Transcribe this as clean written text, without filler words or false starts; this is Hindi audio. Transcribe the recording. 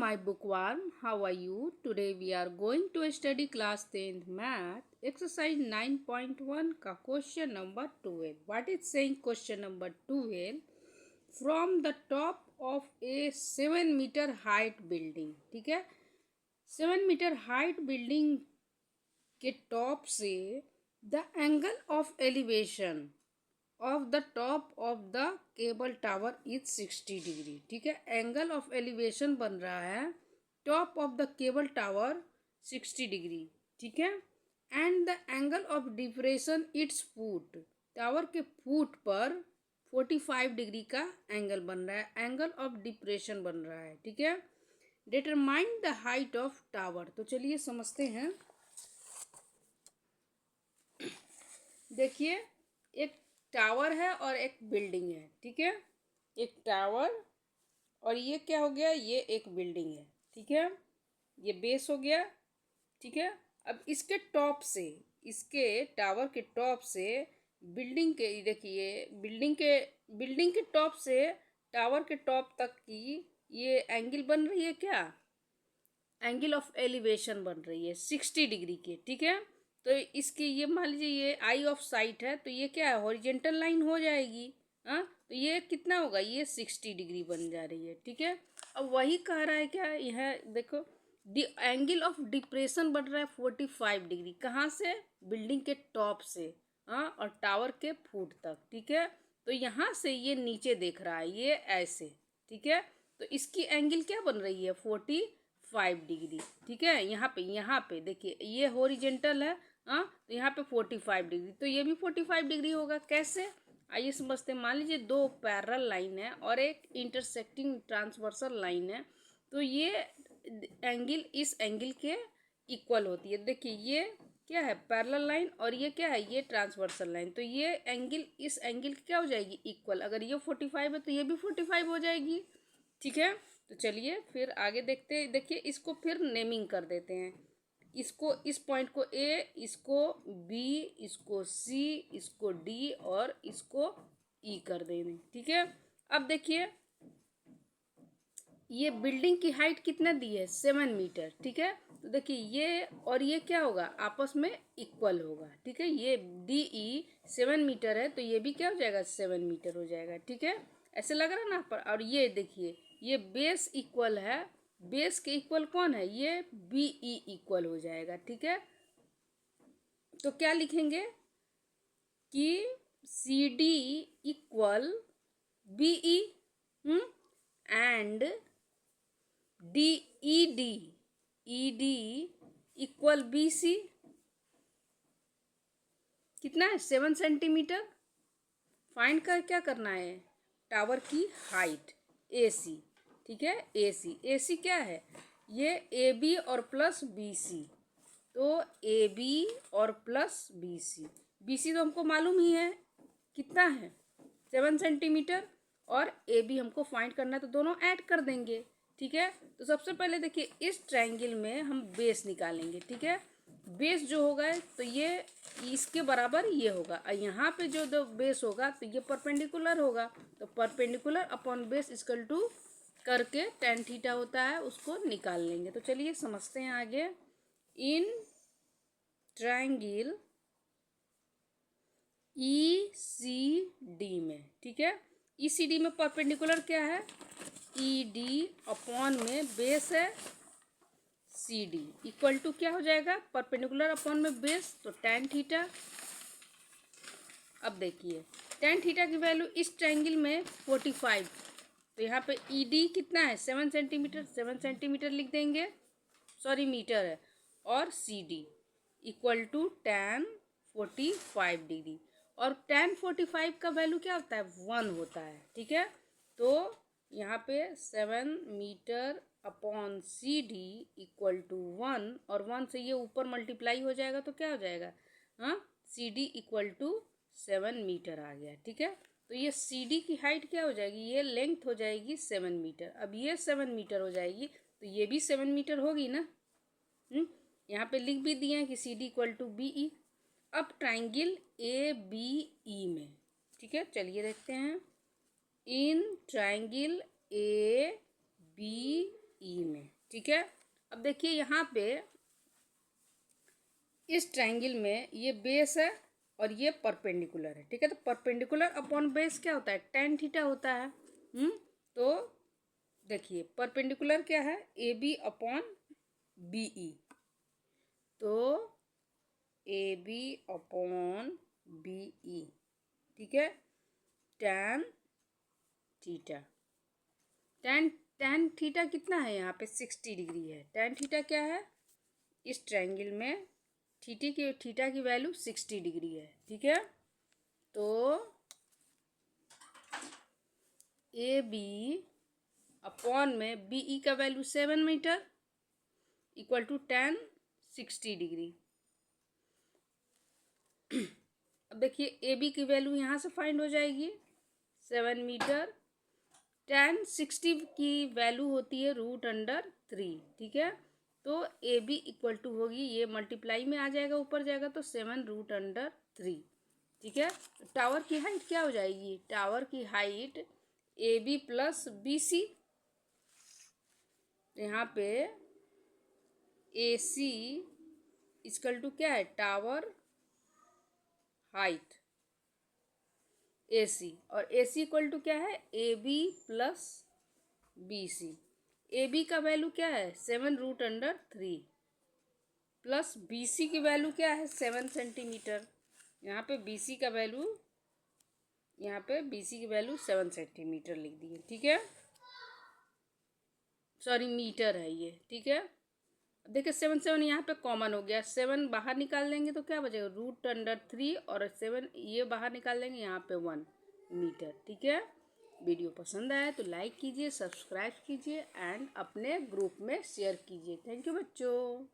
my bookworm. How are you? Today we are going to study class 10th math exercise 9.1 का question number 12. What is saying question number 12? From the top of a 7 meter height building. ठीक है, 7 meter height building के टॉप से the angle of elevation of the top of the cable tower is 60 degree. ठीक है, एंगल ऑफ एलिवेशन बन रहा है top of the cable tower 60 degree. ठीक है, and the angle of depression it's foot, tower के फुट पर 45 डिग्री का एंगल बन रहा है, एंगल ऑफ डिप्रेशन बन रहा है. ठीक है, determine the height of tower. तो चलिए समझते हैं. देखिए, एक टावर है और एक बिल्डिंग है. ठीक है, एक टावर और ये क्या हो गया, ये एक बिल्डिंग है. ठीक है, ये बेस हो गया. ठीक है, अब इसके टॉप से, इसके टावर के टॉप से बिल्डिंग के, देखिए बिल्डिंग के टॉप से टावर के टॉप तक की ये एंगल बन रही है. क्या एंगल ऑफ एलिवेशन बन रही है 60 डिग्री की. ठीक है, तो इसकी ये मान लीजिए ये आई ऑफ साइट है, तो ये क्या है, हॉरिजेंटल लाइन हो जाएगी. हाँ, तो ये कितना होगा, ये 60 डिग्री बन जा रही है. ठीक है, अब वही कह रहा है क्या, यह देखो एंगल ऑफ डिप्रेशन बढ़ रहा है 45 डिग्री. कहाँ से, बिल्डिंग के टॉप से. हाँ, और टावर के फुट तक. ठीक है, तो यहाँ से ये नीचे देख रहा है, ये ऐसे. ठीक है, तो इसकी एंगल क्या बन रही है, 45 डिग्री. ठीक है, यहाँ पे देखिए ये हॉरिजेंटल है. हाँ, तो यहाँ पे 45 डिग्री, तो ये भी 45 डिग्री होगा. कैसे, आइए समझते हैं. मान लीजिए दो पैरेलल लाइन है और एक इंटरसेक्टिंग ट्रांसवर्सल लाइन है, तो ये एंगल इस एंगल के इक्वल होती है. देखिए ये क्या है, पैरेलल लाइन, और ये क्या है, ये ट्रांसवर्सल लाइन. तो ये एंगल इस एंगल की क्या हो जाएगी, इक्वल. अगर ये 45 है तो ये भी 45 हो जाएगी. ठीक है, तो चलिए फिर आगे देखते हैं. देखिए इसको फिर नेमिंग कर देते हैं. इसको, इस पॉइंट को ए, इसको बी, इसको सी, इसको डी और इसको ई कर देंगे. ठीक है, अब देखिए ये बिल्डिंग की हाइट कितना दी है, 7 मीटर. ठीक है, तो देखिए ये और ये क्या होगा, आपस में इक्वल होगा. ठीक है, ये डी ई 7 मीटर है, तो ये भी क्या हो जाएगा, 7 मीटर हो जाएगा. ठीक है, ऐसे लग रहा है ना पर. और ये देखिए ये बेस इक्वल है, बेस के इक्वल कौन है, ये बी ई इक्वल हो जाएगा. ठीक है, तो क्या लिखेंगे कि C D equal B E and D E D equal B C. कितना है, 7 सेंटीमीटर. फाइंड कर क्या करना है, टावर की हाइट ए सी. ठीक है, ए सी क्या है, ये ए बी और प्लस बी सी. तो ए बी और प्लस बी सी तो हमको मालूम ही है कितना है, 7 सेंटीमीटर. और ए बी हमको फाइंड करना है, तो दोनों ऐड कर देंगे. ठीक है, तो सबसे पहले देखिए इस ट्रायंगल में हम बेस निकालेंगे. ठीक है, बेस जो होगा तो ये इसके बराबर ये होगा, और यहाँ पे जो बेस होगा तो ये परपेंडिकुलर होगा. तो perpendicular upon base equal to करके tan थीटा होता है, उसको निकाल लेंगे. तो चलिए समझते हैं आगे. In triangle E C D में, ठीक है, ई सी डी में परपेंडिकुलर क्या है, ई डी अपॉन में बेस है सी डी इक्वल टू क्या हो जाएगा, परपेंडिकुलर अपॉन में बेस, तो tan थीटा. अब देखिए tan थीटा की वैल्यू इस ट्रायंगल में 45, तो यहाँ पे ई डी कितना है, 7 सेंटीमीटर. 7 सेंटीमीटर लिख देंगे, सॉरी मीटर है. और C D equal to tan 45 degree. और tan 45 का वैल्यू क्या होता है, 1 होता है. ठीक है, तो यहाँ पे 7 metre upon C D equal to 1, और 1 से ये ऊपर मल्टीप्लाई हो जाएगा तो क्या हो जाएगा, हाँ, C D equal to 7 metre आ गया. ठीक है, तो ये सी डी की हाइट क्या हो जाएगी, ये लेंथ हो जाएगी 7 मीटर. अब ये 7 मीटर हो जाएगी, तो ये भी 7 मीटर होगी ना. यहाँ पे लिख भी दिए हैं कि C D equal to B E. अब ट्राइंगल ए बी ई में, ठीक है, चलिए देखते हैं. In triangle A B E में ठीक है। अब देखिए यहाँ पे इस ट्रायंगल में ये बेस है और ये परपेंडिकुलर है, ठीक है। तो परपेंडिकुलर अपॉन बेस क्या होता है, tan थीटा होता है। तो देखिए परपेंडिकुलर क्या है, A B upon B E. तो A B upon B E, ठीक है। tan थीटा, tan थीटा कितना है यहाँ पे 60 डिग्री है। tan थीटा क्या है, इस ट्रायंगल में थीटा की वैल्यू 60 डिग्री है, ठीक है। तो ए बी अपॉन में बी ई का value 7 metre equal to tan 60 degree. अब देखिए ए बी की वैल्यू यहाँ से फाइंड हो जाएगी 7 मीटर। tan 60 की वैल्यू होती है √3, ठीक है। तो ए बी इक्वल टू होगी, ये मल्टीप्लाई में आ जाएगा, ऊपर जाएगा तो 7√3, ठीक है। टावर की हाइट क्या हो जाएगी, टावर की height A B plus B C. यहाँ पे ए सी इक्वल टू क्या है, टावर हाइट ए सी, और ए सी इक्वल टू क्या है, A B plus B C. A B का वैल्यू क्या है 7√3 प्लस बी सी की वैल्यू क्या है 7 सेंटीमीटर। यहाँ पे बी सी का वैल्यू, यहाँ पे बी सी की वैल्यू 7 सेंटीमीटर लिख दी है, ठीक है। सॉरी मीटर है ये, ठीक है। देखिए 7 यहाँ पे कॉमन हो गया, 7 बाहर निकाल लेंगे तो क्या बचेगा √3 और 7 ये बाहर निकाल लेंगे, यहाँ पे 1 मीटर, ठीक है। वीडियो पसंद आया तो लाइक कीजिए, सब्सक्राइब कीजिए एंड अपने ग्रुप में शेयर कीजिए। थैंक यू बच्चों।